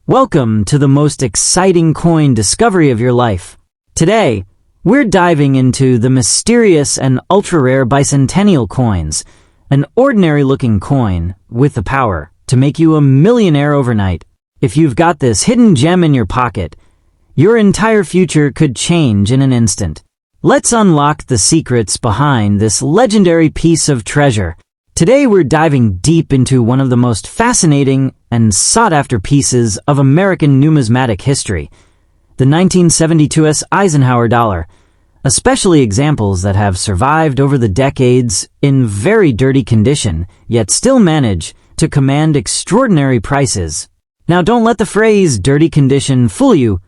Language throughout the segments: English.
Welcome to the most exciting coin discovery of your life. Today, we're diving into the mysterious and ultra-rare bicentennial coins, an ordinary-looking coin with the power to make you a millionaire overnight. If you've got this hidden gem in your pocket, your entire future could change in an instant. Let's unlock the secrets behind this legendary piece of treasure. Today we're diving deep into one of the most fascinating and sought-after pieces of American numismatic history, the 1972 Eisenhower dollar, especially examples that have survived over the decades in very dirty condition, yet still manage to command extraordinary prices. Now don't let the phrase dirty condition fool you.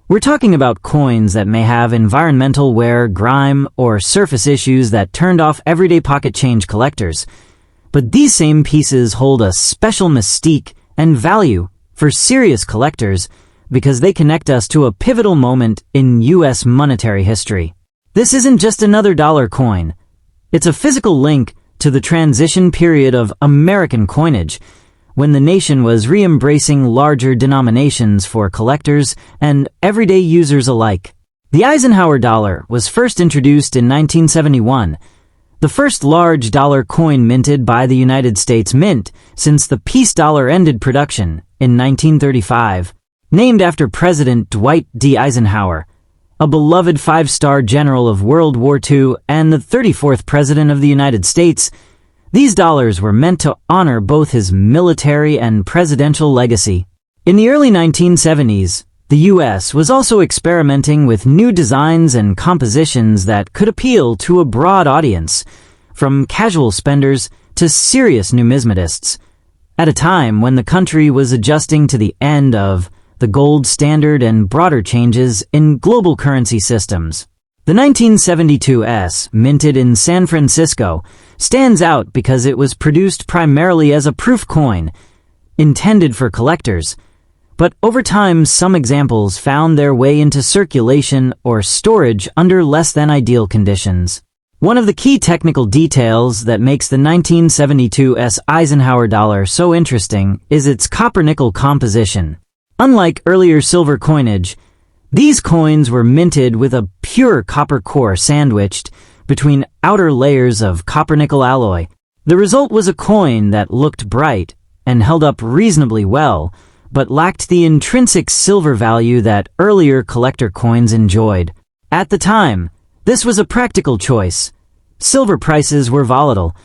We're talking about coins that may have environmental wear, grime, or surface issues that turned off everyday pocket change collectors. But these same pieces hold a special mystique and value for serious collectors because they connect us to a pivotal moment in U.S. monetary history. This isn't just another dollar coin. It's a physical link to the transition period of American coinage, when the nation was re-embracing larger denominations for collectors and everyday users alike. The Eisenhower dollar was first introduced in 1971, the first large dollar coin minted by the United States Mint since the peace dollar ended production in 1935. Named after President Dwight D. Eisenhower, a beloved five-star general of World War II and the 34th President of the United States, these dollars were meant to honor both his military and presidential legacy. In the early 1970s, the U.S. was also experimenting with new designs and compositions that could appeal to a broad audience, from casual spenders to serious numismatists, at a time when the country was adjusting to the end of the gold standard and broader changes in global currency systems. The 1972 S, minted in San Francisco, stands out because it was produced primarily as a proof coin, intended for collectors. But over time, some examples found their way into circulation or storage under less than ideal conditions. One of the key technical details that makes the 1972 Eisenhower dollar so interesting is its copper-nickel composition. Unlike earlier silver coinage, these coins were minted with a pure copper core sandwiched between outer layers of copper-nickel alloy. The result was a coin that looked bright and held up reasonably well, but lacked the intrinsic silver value that earlier collector coins enjoyed. At the time, this was a practical choice. Silver prices were volatile,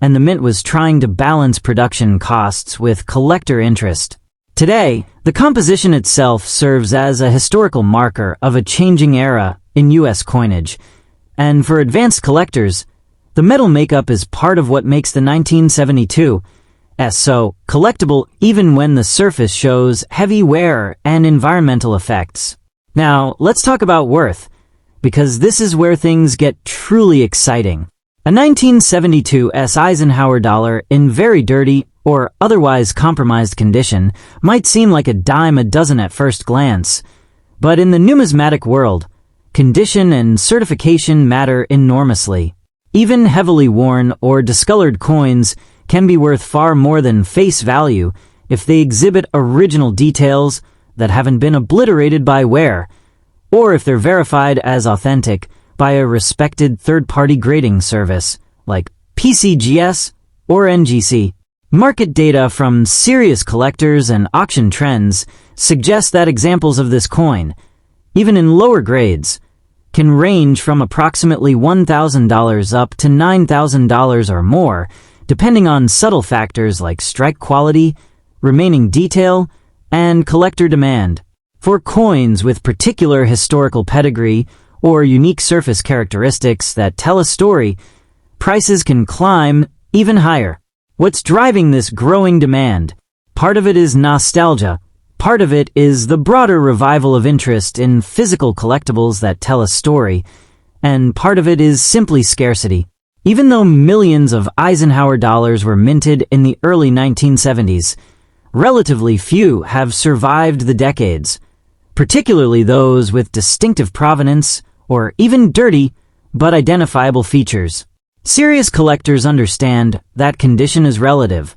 and the mint was trying to balance production costs with collector interest. Today, the composition itself serves as a historical marker of a changing era in U.S. coinage, and for advanced collectors, the metal makeup is part of what makes the 1972 so collectible even when the surface shows heavy wear and environmental effects. Now, let's talk about worth, because this is where things get truly exciting. A 1972 Eisenhower dollar in very dirty or otherwise compromised condition might seem like a dime a dozen at first glance, but in the numismatic world, condition and certification matter enormously. Even heavily worn or discolored coins can be worth far more than face value if they exhibit original details that haven't been obliterated by wear, or if they're verified as authentic by a respected third-party grading service like PCGS or NGC. Market data from serious collectors and auction trends suggest that examples of this coin, even in lower grades, can range from approximately $1,000 up to $9,000 or more, depending on subtle factors like strike quality, remaining detail, and collector demand. For coins with particular historical pedigree or unique surface characteristics that tell a story, prices can climb even higher. What's driving this growing demand? Part of it is nostalgia. Part of it is the broader revival of interest in physical collectibles that tell a story, and part of it is simply scarcity. Even though millions of Eisenhower dollars were minted in the early 1970s, relatively few have survived the decades, particularly those with distinctive provenance or even dirty but identifiable features. Serious collectors understand that condition is relative.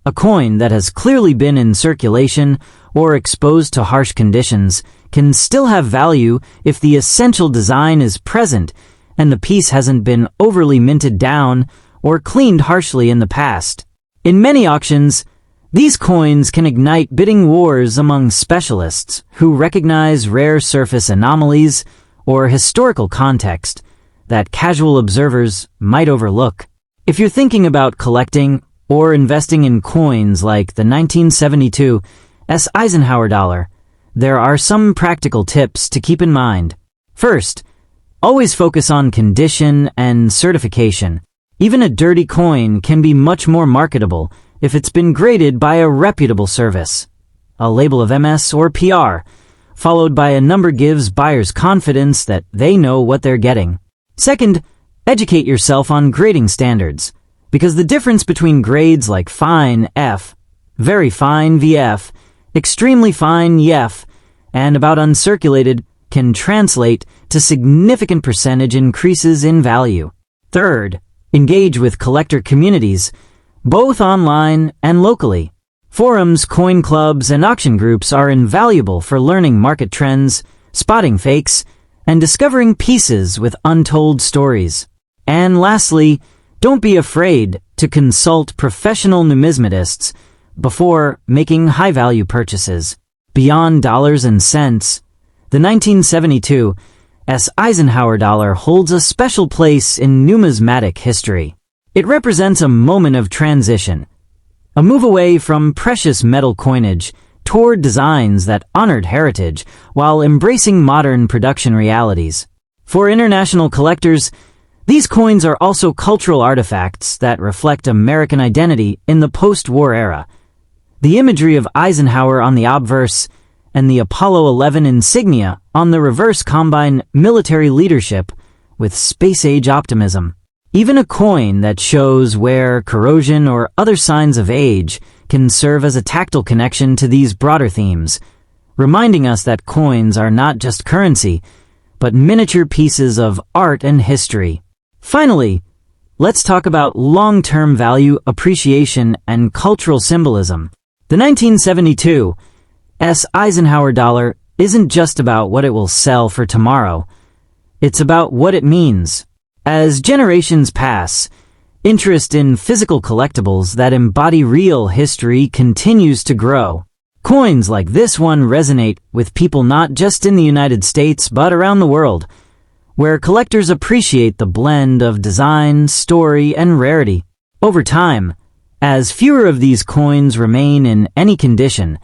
A coin that has clearly been in circulation or exposed to harsh conditions can still have value if the essential design is present and the piece hasn't been overly minted down or cleaned harshly in the past. In many auctions, these coins can ignite bidding wars among specialists who recognize rare surface anomalies or historical context that casual observers might overlook. If you're thinking about collecting or investing in coins like the 1972 S. Eisenhower dollar, there are some practical tips to keep in mind. First, always focus on condition and certification. Even a dirty coin can be much more marketable if it's been graded by a reputable service. A label of MS or PR, followed by a number, gives buyers confidence that they know what they're getting. Second, educate yourself on grading standards, because the difference between grades like fine F, very fine VF, extremely fine EF, and about uncirculated can translate to significant percentage increases in value. Third, engage with collector communities, both online and locally. Forums, coin clubs, and auction groups are invaluable for learning market trends, spotting fakes, and discovering pieces with untold stories. And lastly, don't be afraid to consult professional numismatists before making high-value purchases. Beyond dollars and cents, the 1972 S. Eisenhower dollar holds a special place in numismatic history. It represents a moment of transition, a move away from precious metal coinage toward designs that honored heritage while embracing modern production realities. For international collectors, these coins are also cultural artifacts that reflect American identity in the post-war era. The imagery of Eisenhower on the obverse and the Apollo 11 insignia on the reverse combine military leadership with space-age optimism. Even a coin that shows wear, corrosion, or other signs of age can serve as a tactile connection to these broader themes, reminding us that coins are not just currency, but miniature pieces of art and history. Finally, let's talk about long-term value appreciation and cultural symbolism. The 1972 S. Eisenhower dollar isn't just about what it will sell for tomorrow. It's about what it means. As generations pass, interest in physical collectibles that embody real history continues to grow. Coins like this one resonate with people not just in the United States but around the world, where collectors appreciate the blend of design, story, and rarity. Over time, as fewer of these coins remain in any condition,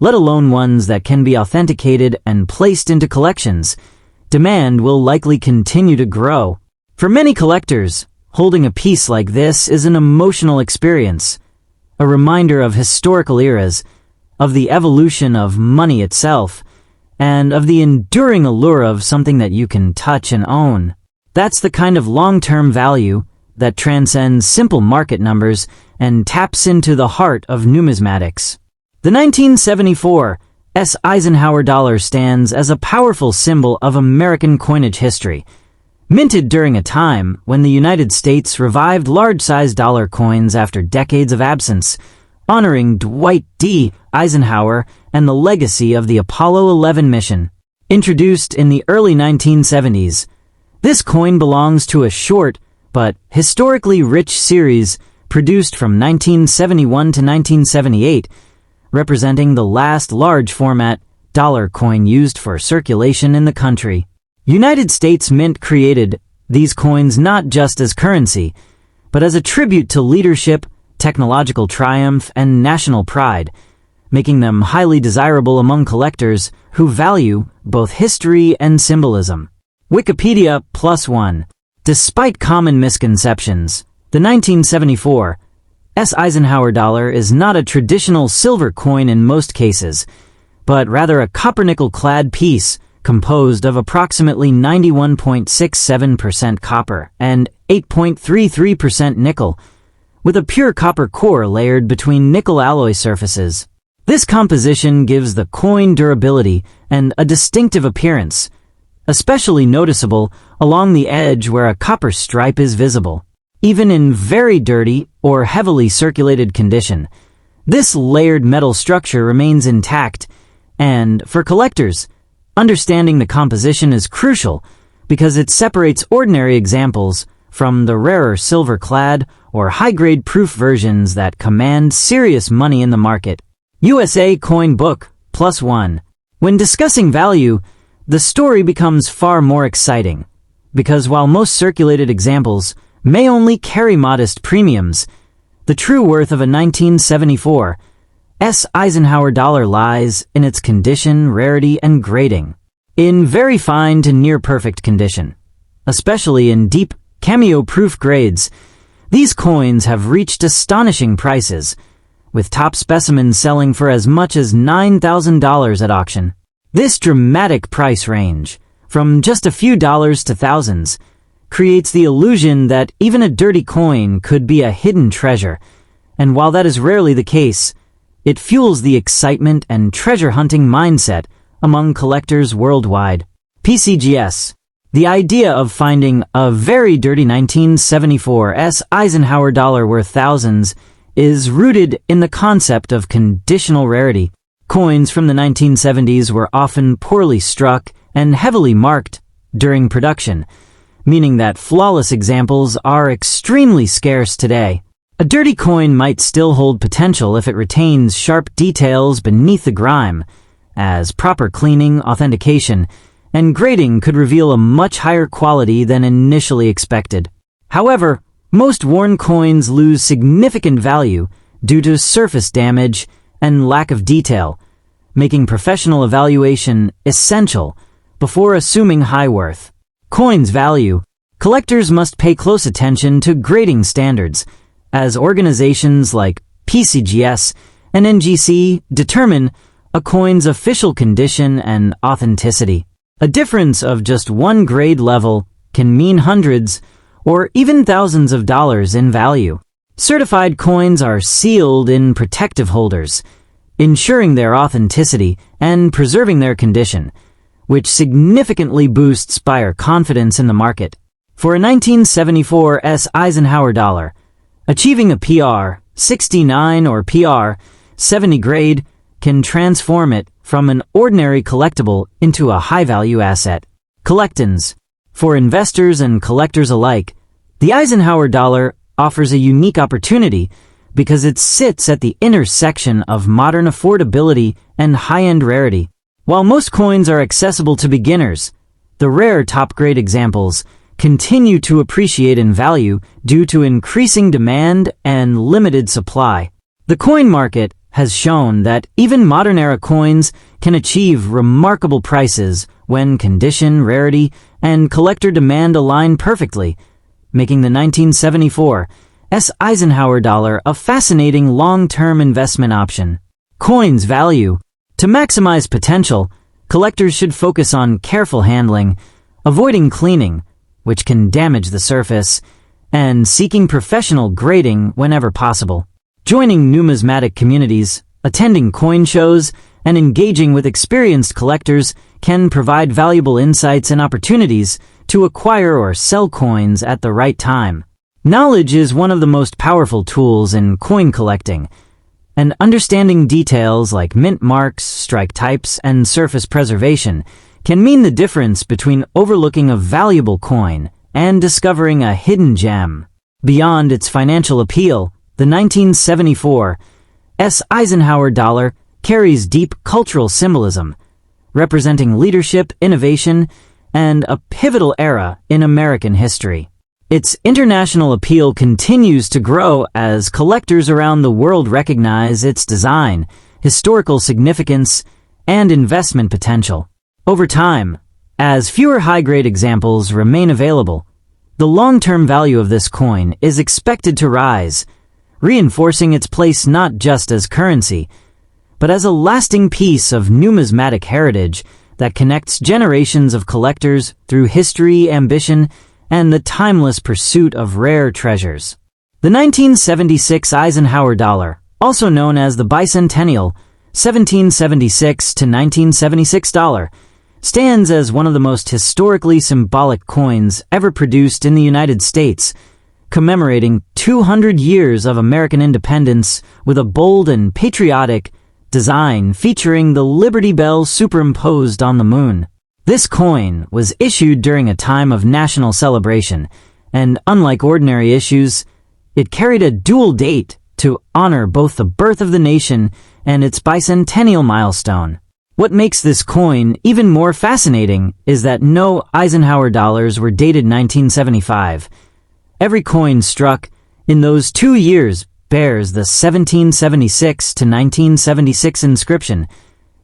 let alone ones that can be authenticated and placed into collections, demand will likely continue to grow. For many collectors, holding a piece like this is an emotional experience, a reminder of historical eras, of the evolution of money itself, and of the enduring allure of something that you can touch and own. That's the kind of long-term value that transcends simple market numbers and taps into the heart of numismatics. The 1974 S. Eisenhower dollar stands as a powerful symbol of American coinage history, minted during a time when the United States revived large-sized dollar coins after decades of absence, honoring Dwight D. Eisenhower and the legacy of the Apollo 11 mission. Introduced in the early 1970s, this coin belongs to a short but historically rich series produced from 1971 to 1978, representing the last large-format dollar coin used for circulation in the country. United States Mint created these coins not just as currency, but as a tribute to leadership, technological triumph, and national pride, making them highly desirable among collectors who value both history and symbolism. Wikipedia +1. Despite common misconceptions, the 1974 S. Eisenhower dollar is not a traditional silver coin in most cases, but rather a copper-nickel-clad piece composed of approximately 91.67% copper and 8.33% nickel, with a pure copper core layered between nickel alloy surfaces. This composition gives the coin durability and a distinctive appearance, especially noticeable along the edge where a copper stripe is visible. Even in very dirty or heavily circulated condition, This layered metal structure remains intact, and for collectors, understanding the composition is crucial because it separates ordinary examples from the rarer silver-clad or high-grade proof versions that command serious money in the market. USA Coin Book +1. When discussing value, the story becomes far more exciting, because while most circulated examples may only carry modest premiums, the true worth of a 1974 S. Eisenhower dollar lies in its condition, rarity, and grading. In very fine to near-perfect condition, especially in deep, cameo-proof grades, these coins have reached astonishing prices, with top specimens selling for as much as $9,000 at auction. This dramatic price range, from just a few dollars to thousands, creates the illusion that even a dirty coin could be a hidden treasure, and while that is rarely the case, it fuels the excitement and treasure-hunting mindset among collectors worldwide. PCGS. The idea of finding a very dirty 1974 S. Eisenhower dollar worth thousands is rooted in the concept of conditional rarity. Coins from the 1970s were often poorly struck and heavily marked during production, meaning that flawless examples are extremely scarce today. A dirty coin might still hold potential if it retains sharp details beneath the grime, as proper cleaning, authentication, and grading could reveal a much higher quality than initially expected. However, most worn coins lose significant value due to surface damage and lack of detail, making professional evaluation essential before assuming high worth. Coins value. Collectors must pay close attention to grading standards, as organizations like PCGS and NGC determine a coin's official condition and authenticity. A difference of just one grade level can mean hundreds or even thousands of dollars in value. Certified coins are sealed in protective holders, ensuring their authenticity and preserving their condition, which significantly boosts buyer confidence in the market. For a 1974 S. Eisenhower dollar, achieving a PR 69 or PR 70 grade can transform it from an ordinary collectible into a high-value asset. Collectins. For investors and collectors alike, the Eisenhower dollar offers a unique opportunity because it sits at the intersection of modern affordability and high-end rarity. While most coins are accessible to beginners, the rare top-grade examples continue to appreciate in value due to increasing demand and limited supply. The coin market has shown that even modern-era coins can achieve remarkable prices when condition, rarity, and collector demand align perfectly, making the 1974 S. Eisenhower dollar a fascinating long-term investment option. Coins value. To maximize potential, collectors should focus on careful handling, avoiding cleaning, which can damage the surface, and seeking professional grading whenever possible. Joining numismatic communities, attending coin shows, and engaging with experienced collectors can provide valuable insights and opportunities to acquire or sell coins at the right time. Knowledge is one of the most powerful tools in coin collecting, and understanding details like mint marks, strike types, and surface preservation can mean the difference between overlooking a valuable coin and discovering a hidden gem. Beyond its financial appeal, the 1974 S. Eisenhower dollar carries deep cultural symbolism, representing leadership, innovation, and a pivotal era in American history. Its international appeal continues to grow as collectors around the world recognize its design, historical significance, and investment potential. Over time, as fewer high-grade examples remain available, the long-term value of this coin is expected to rise, reinforcing its place not just as currency, but as a lasting piece of numismatic heritage that connects generations of collectors through history, ambition, and the timeless pursuit of rare treasures. The 1976 Eisenhower dollar, also known as the bicentennial 1776 to 1976 dollar, stands as one of the most historically symbolic coins ever produced in the United States, commemorating 200 years of American independence with a bold and patriotic design featuring the Liberty Bell superimposed on the moon. This coin was issued during a time of national celebration, and unlike ordinary issues, it carried a dual date to honor both the birth of the nation and its bicentennial milestone. What makes this coin even more fascinating is that no Eisenhower dollars were dated 1975. Every coin struck in those 2 years bears the 1776 to 1976 inscription,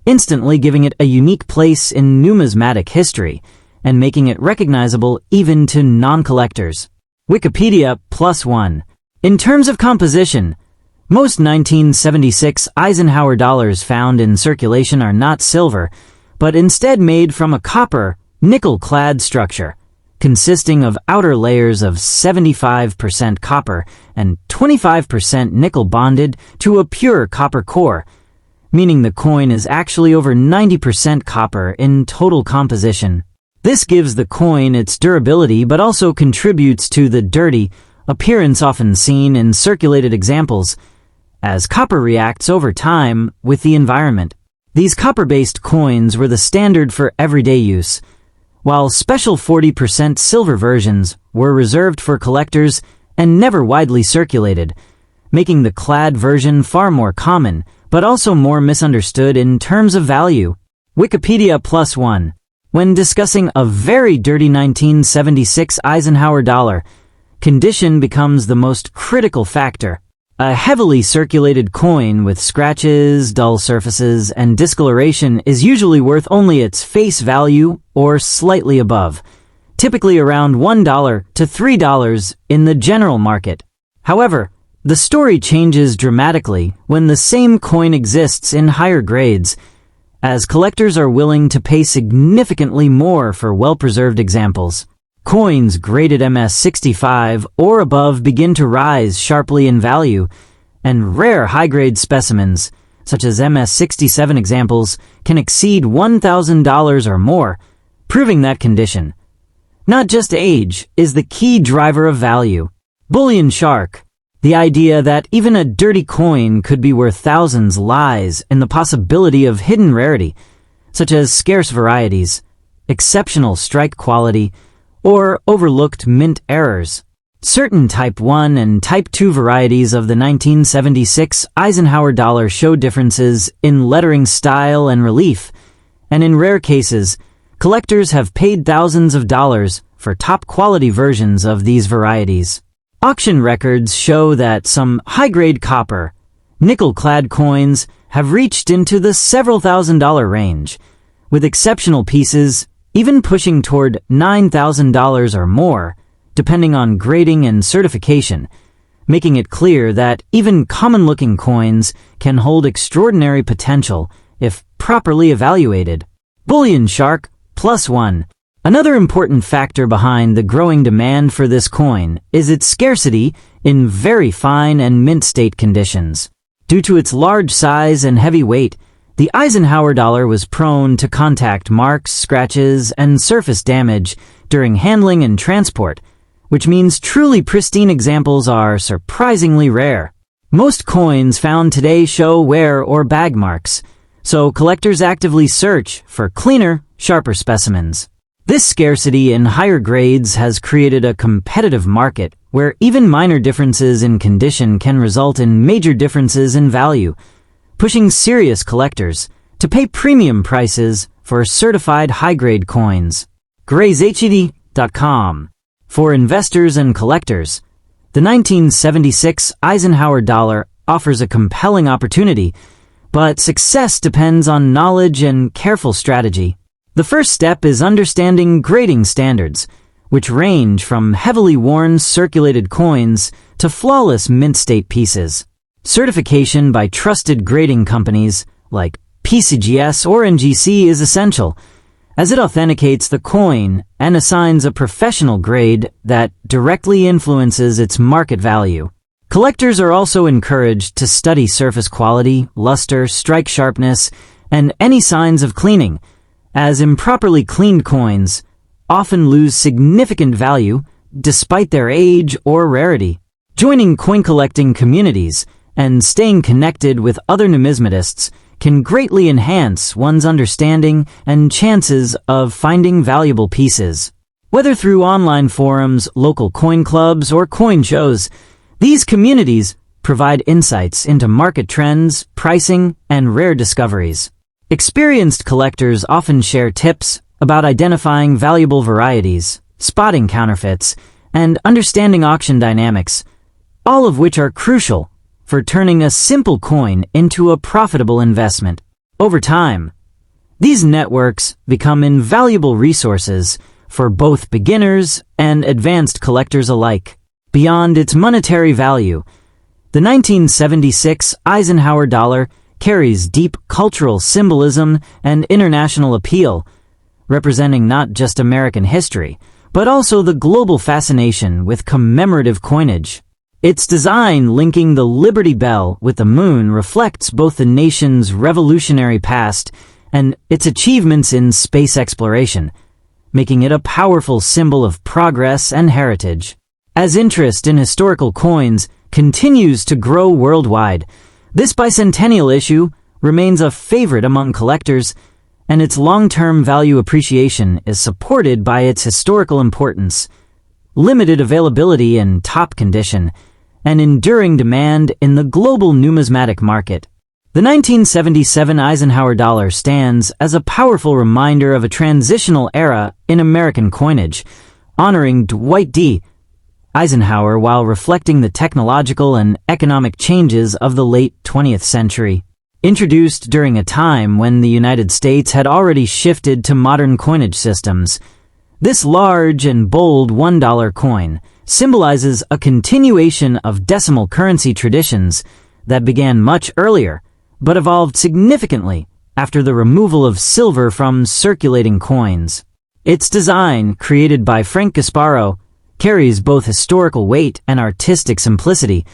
instantly giving it a unique place in numismatic history and making it recognizable even to non-collectors. Wikipedia +1. In terms of composition, most 1976 Eisenhower dollars found in circulation are not silver, but instead made from a copper, nickel-clad structure, consisting of outer layers of 75% copper and 25% nickel bonded to a pure copper core, meaning the coin is actually over 90% copper in total composition. This gives the coin its durability but also contributes to the dirty appearance often seen in circulated examples, as copper reacts over time with the environment. These copper-based coins were the standard for everyday use, while special 40% silver versions were reserved for collectors and never widely circulated, making the clad version far more common, but also more misunderstood in terms of value. Wikipedia +1. When discussing a very dirty 1976 Eisenhower dollar, condition becomes the most critical factor. A heavily circulated coin with scratches, dull surfaces, and discoloration is usually worth only its face value or slightly above, typically around $1 to $3 in the general market. However, the story changes dramatically when the same coin exists in higher grades, as collectors are willing to pay significantly more for well-preserved examples. Coins graded MS-65 or above begin to rise sharply in value, and rare high-grade specimens, such as MS-67 examples, can exceed $1,000 or more, proving that condition, not just age, is the key driver of value. Bullion shark. The idea that even a dirty coin could be worth thousands lies in the possibility of hidden rarity, such as scarce varieties, exceptional strike quality, or overlooked mint errors. Certain Type 1 and Type 2 varieties of the 1976 Eisenhower dollar show differences in lettering style and relief, and in rare cases, collectors have paid thousands of dollars for top-quality versions of these varieties. Auction records show that some high-grade copper, nickel-clad coins have reached into the several $1,000s range, with exceptional pieces even pushing toward $9,000 or more, depending on grading and certification, making it clear that even common-looking coins can hold extraordinary potential if properly evaluated. Bullion shark +1. Another important factor behind the growing demand for this coin is its scarcity in very fine and mint state conditions. Due to its large size and heavy weight, the Eisenhower dollar was prone to contact marks, scratches, and surface damage during handling and transport, which means truly pristine examples are surprisingly rare. Most coins found today show wear or bag marks, so collectors actively search for cleaner, sharper specimens. This scarcity in higher grades has created a competitive market where even minor differences in condition can result in major differences in value, pushing serious collectors to pay premium prices for certified high-grade coins. GraysHED.com. For investors and collectors, the 1976 Eisenhower dollar offers a compelling opportunity, but success depends on knowledge and careful strategy. The first step is understanding grading standards, which range from heavily worn circulated coins to flawless mint state pieces. Certification by trusted grading companies like PCGS or NGC is essential, as it authenticates the coin and assigns a professional grade that directly influences its market value. Collectors are also encouraged to study surface quality, luster, strike sharpness, and any signs of cleaning, as improperly cleaned coins often lose significant value despite their age or rarity. Joining coin collecting communities and staying connected with other numismatists can greatly enhance one's understanding and chances of finding valuable pieces. Whether through online forums, local coin clubs, or coin shows, these communities provide insights into market trends, pricing, and rare discoveries. Experienced collectors often share tips about identifying valuable varieties, spotting counterfeits, and understanding auction dynamics, all of which are crucial for turning a simple coin into a profitable investment. Over time, these networks become invaluable resources for both beginners and advanced collectors alike. Beyond its monetary value, the 1976 Eisenhower dollar carries deep cultural symbolism and international appeal, representing not just American history, but also the global fascination with commemorative coinage. Its design linking the Liberty Bell with the moon reflects both the nation's revolutionary past and its achievements in space exploration, making it a powerful symbol of progress and heritage. As interest in historical coins continues to grow worldwide, this bicentennial issue remains a favorite among collectors, and its long-term value appreciation is supported by its historical importance, limited availability in top condition, and enduring demand in the global numismatic market. The 1977 Eisenhower dollar stands as a powerful reminder of a transitional era in American coinage, honoring Dwight D. Eisenhower while reflecting the technological and economic changes of the late 20th century. Introduced during a time when the United States had already shifted to modern coinage systems, this large and bold $1 coin symbolizes a continuation of decimal currency traditions that began much earlier, but evolved significantly after the removal of silver from circulating coins. Its design, created by Frank Gasparo, carries both historical weight and artistic simplicity,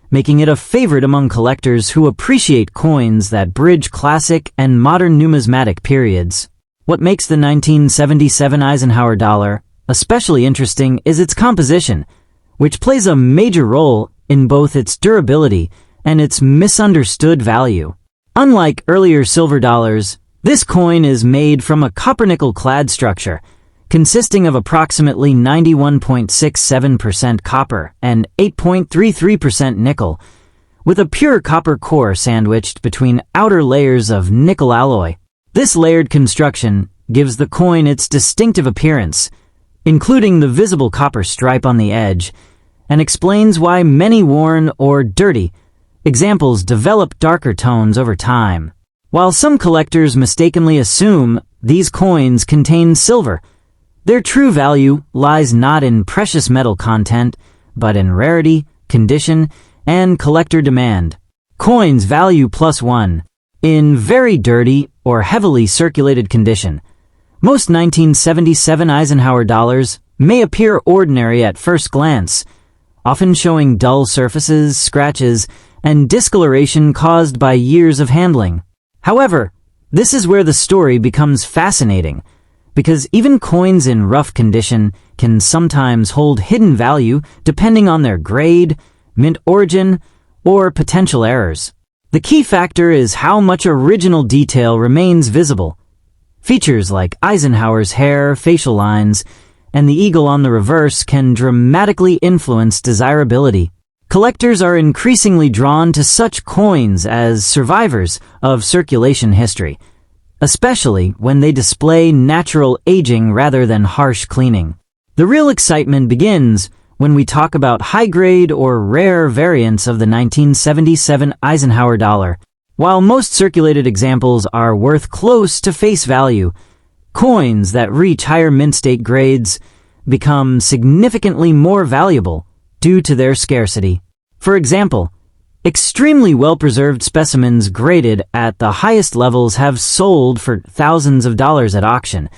making it a favorite among collectors who appreciate coins that bridge classic and modern numismatic periods. What makes the 1977 Eisenhower dollar especially interesting is its composition, which plays a major role in both its durability and its misunderstood value. Unlike earlier silver dollars, this coin is made from a copper-nickel clad structure, consisting of approximately 91.67% copper and 8.33% nickel, with a pure copper core sandwiched between outer layers of nickel alloy. This layered construction gives the coin its distinctive appearance, including the visible copper stripe on the edge, and explains why many worn or dirty examples develop darker tones over time. While some collectors mistakenly assume these coins contain silver, their true value lies not in precious metal content, but in rarity, condition, and collector demand. Coins value +1. In very dirty or heavily circulated condition, most 1977 Eisenhower dollars may appear ordinary at first glance, often showing dull surfaces, scratches, and discoloration caused by years of handling. However, this is where the story becomes fascinating, because even coins in rough condition can sometimes hold hidden value depending on their grade, mint origin, or potential errors. The key factor is how much original detail remains visible. Features like Eisenhower's hair, facial lines, and the eagle on the reverse can dramatically influence desirability. Collectors are increasingly drawn to such coins as survivors of circulation history, especially when they display natural aging rather than harsh cleaning. The real excitement begins when we talk about high-grade or rare variants of the 1977 Eisenhower dollar. While most circulated examples are worth close to face value, coins that reach higher mint state grades become significantly more valuable due to their scarcity. For example, extremely well-preserved specimens graded at the highest levels have sold for thousands of dollars at auction,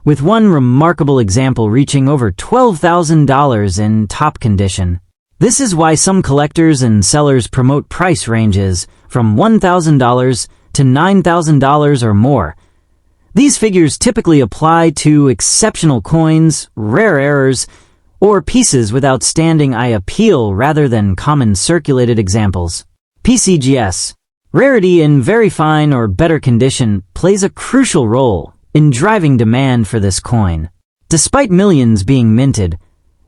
with one remarkable example reaching over $12,000 in top condition. This is why some collectors and sellers promote price ranges from $1,000 to $9,000 or more. These figures typically apply to exceptional coins, rare errors, or pieces with outstanding eye appeal rather than common circulated examples. PCGS. Rarity in very fine or better condition plays a crucial role in driving demand for this coin. Despite millions being minted,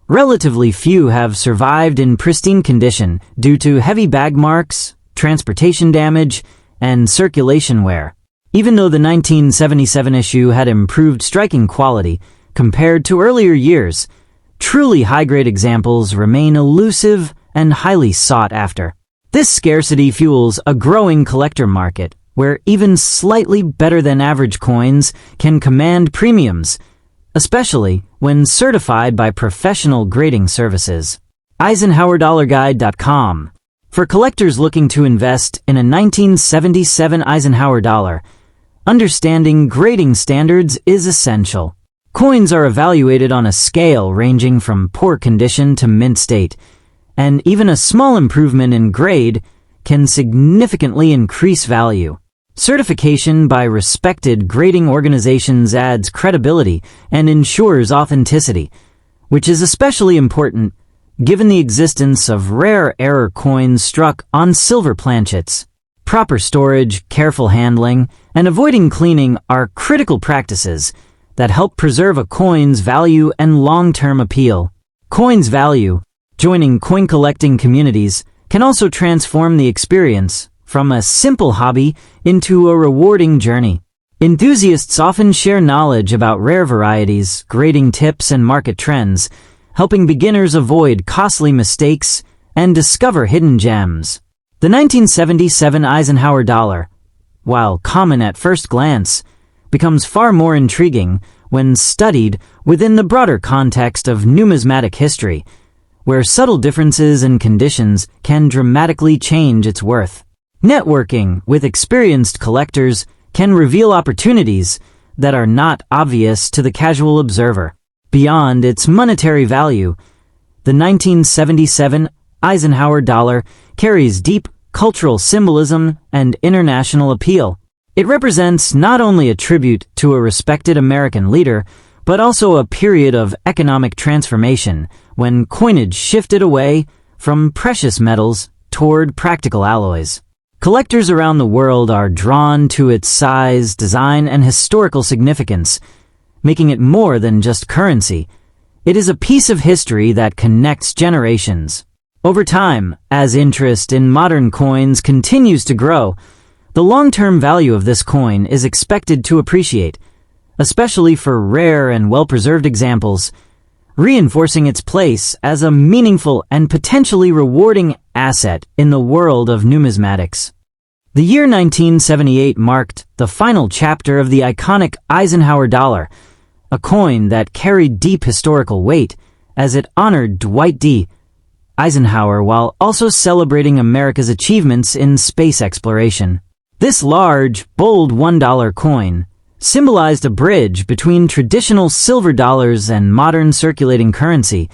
relatively few have survived in pristine condition due to heavy bag marks, transportation damage, and circulation wear. Even though the 1977 issue had improved striking quality compared to earlier years, truly high-grade examples remain elusive and highly sought after. This scarcity fuels a growing collector market, where even slightly better than average coins can command premiums, especially when certified by professional grading services. EisenhowerDollarGuide.com. For collectors looking to invest in a 1977 Eisenhower dollar, understanding grading standards is essential. Coins are evaluated on a scale ranging from poor condition to mint state, and even a small improvement in grade can significantly increase value. Certification by respected grading organizations adds credibility and ensures authenticity, which is especially important given the existence of rare error coins struck on silver planchets. Proper storage, careful handling, and avoiding cleaning are critical practices that help preserve a coin's value and long-term appeal. Coins value. Joining coin collecting communities can also transform the experience from a simple hobby into a rewarding journey. Enthusiasts often share knowledge about rare varieties, grading tips, and market trends, helping beginners avoid costly mistakes and discover hidden gems. The 1977 Eisenhower dollar, while common at first glance, becomes far more intriguing when studied within the broader context of numismatic history, where subtle differences in conditions can dramatically change its worth. Networking with experienced collectors can reveal opportunities that are not obvious to the casual observer. Beyond its monetary value, the 1977 Eisenhower dollar carries deep cultural symbolism and international appeal. It represents not only a tribute to a respected American leader, but also a period of economic transformation when coinage shifted away from precious metals toward practical alloys. Collectors around the world are drawn to its size, design, and historical significance, making it more than just currency. It is a piece of history that connects generations. Over time, as interest in modern coins continues to grow, the long-term value of this coin is expected to appreciate, especially for rare and well-preserved examples, reinforcing its place as a meaningful and potentially rewarding asset in the world of numismatics. The year 1978 marked the final chapter of the iconic Eisenhower dollar, a coin that carried deep historical weight as it honored Dwight D. Eisenhower while also celebrating America's achievements in space exploration. This large, bold $1 coin symbolized a bridge between traditional silver dollars and modern circulating currency,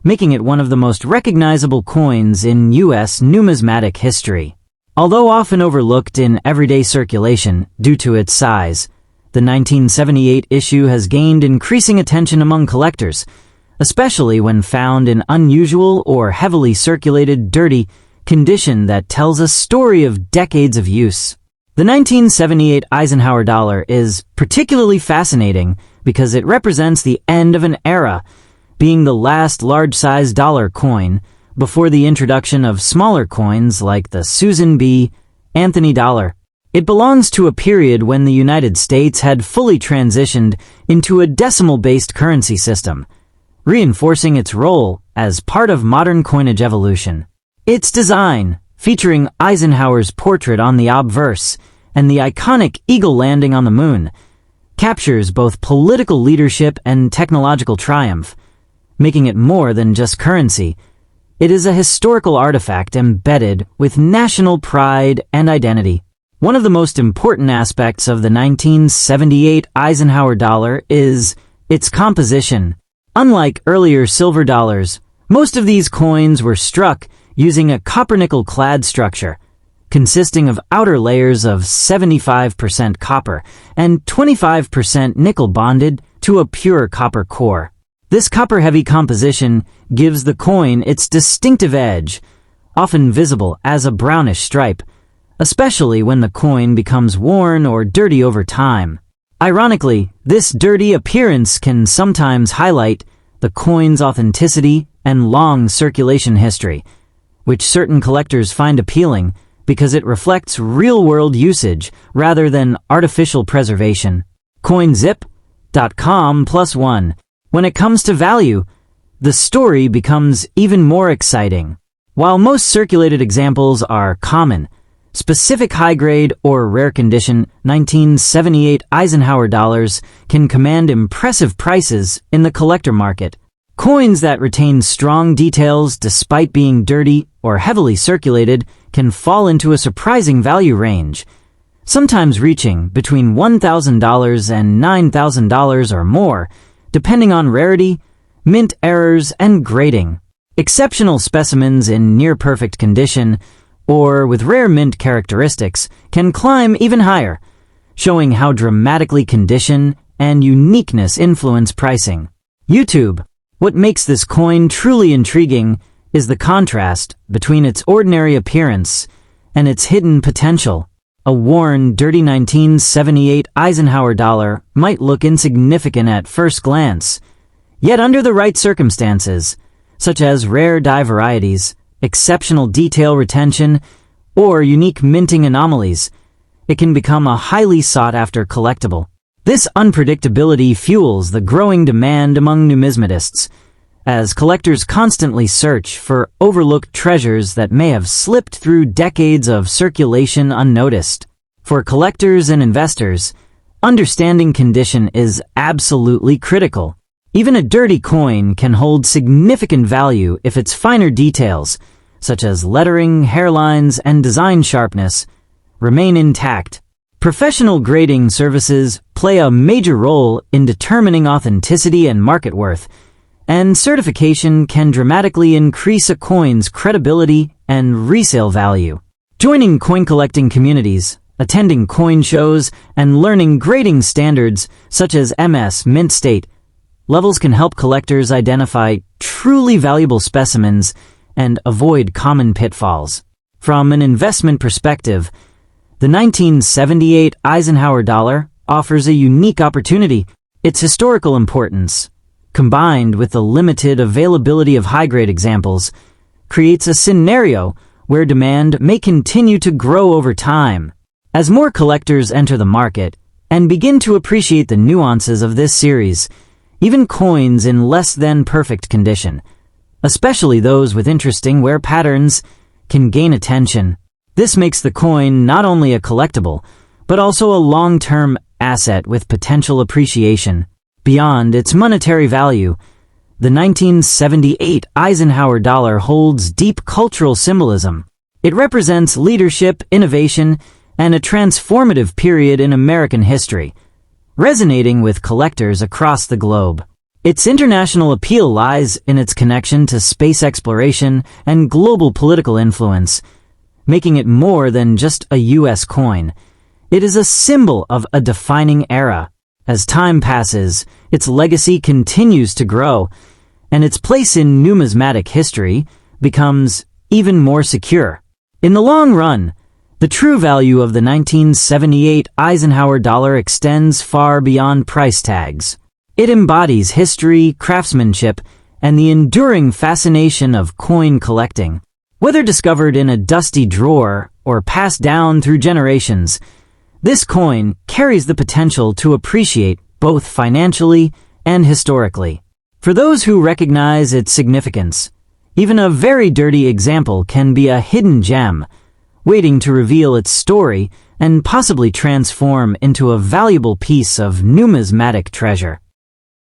making it one of the most recognizable coins in U.S. numismatic history. Although often overlooked in everyday circulation due to its size, the 1978 issue has gained increasing attention among collectors, especially when found in unusual or heavily circulated dirty condition that tells a story of decades of use. The 1978 Eisenhower dollar is particularly fascinating because it represents the end of an era, being the last large-sized dollar coin before the introduction of smaller coins like the Susan B. Anthony dollar. It belongs to a period when the United States had fully transitioned into a decimal-based currency system, reinforcing its role as part of modern coinage evolution. Its design, featuring Eisenhower's portrait on the obverse and the iconic eagle landing on the moon, captures both political leadership and technological triumph, making it more than just currency. It is a historical artifact embedded with national pride and identity. One of the most important aspects of the 1978 Eisenhower dollar is its composition. Unlike earlier silver dollars, most of these coins were struck using a copper-nickel clad structure, consisting of outer layers of 75% copper and 25% nickel bonded to a pure copper core. This copper-heavy composition gives the coin its distinctive edge, often visible as a brownish stripe, especially when the coin becomes worn or dirty over time. Ironically, this dirty appearance can sometimes highlight the coin's authenticity and long circulation history, which certain collectors find appealing because it reflects real-world usage rather than artificial preservation. CoinZip.com+1. When it comes to value, the story becomes even more exciting. While most circulated examples are common, specific high-grade or rare condition 1978 Eisenhower dollars can command impressive prices in the collector market. Coins that retain strong details despite being dirty or heavily circulated can fall into a surprising value range, sometimes reaching between $1,000 and $9,000 or more, depending on rarity, mint errors, and grading. Exceptional specimens in near-perfect condition or with rare mint characteristics can climb even higher, showing how dramatically condition and uniqueness influence pricing. YouTube. What makes this coin truly intriguing is the contrast between its ordinary appearance and its hidden potential. A worn, dirty 1978 Eisenhower dollar might look insignificant at first glance, yet under the right circumstances, such as rare die varieties, exceptional detail retention, or unique minting anomalies, it can become a highly sought-after collectible. This unpredictability fuels the growing demand among numismatists, as collectors constantly search for overlooked treasures that may have slipped through decades of circulation unnoticed. For collectors and investors, understanding condition is absolutely critical. Even a dirty coin can hold significant value if its finer details, such as lettering, hairlines, and design sharpness, remain intact. Professional grading services play a major role in determining authenticity and market worth, and certification can dramatically increase a coin's credibility and resale value. Joining coin collecting communities, attending coin shows, and learning grading standards such as MS Mint State levels can help collectors identify truly valuable specimens and avoid common pitfalls. From an investment perspective, the 1978 Eisenhower dollar offers a unique opportunity. Its historical importance, combined with the limited availability of high-grade examples, creates a scenario where demand may continue to grow over time. As more collectors enter the market and begin to appreciate the nuances of this series, even coins in less than perfect condition, especially those with interesting wear patterns, can gain attention. This makes the coin not only a collectible, but also a long-term asset with potential appreciation. Beyond its monetary value, the 1978 Eisenhower dollar holds deep cultural symbolism. It represents leadership, innovation, and a transformative period in American history, resonating with collectors across the globe. Its international appeal lies in its connection to space exploration and global political influence, making it more than just a U.S. coin. It is a symbol of a defining era. As time passes, its legacy continues to grow, and its place in numismatic history becomes even more secure. In the long run, the true value of the 1978 Eisenhower dollar extends far beyond price tags. It embodies history, craftsmanship, and the enduring fascination of coin collecting. Whether discovered in a dusty drawer or passed down through generations, this coin carries the potential to appreciate both financially and historically. For those who recognize its significance, even a very dirty example can be a hidden gem, waiting to reveal its story and possibly transform into a valuable piece of numismatic treasure.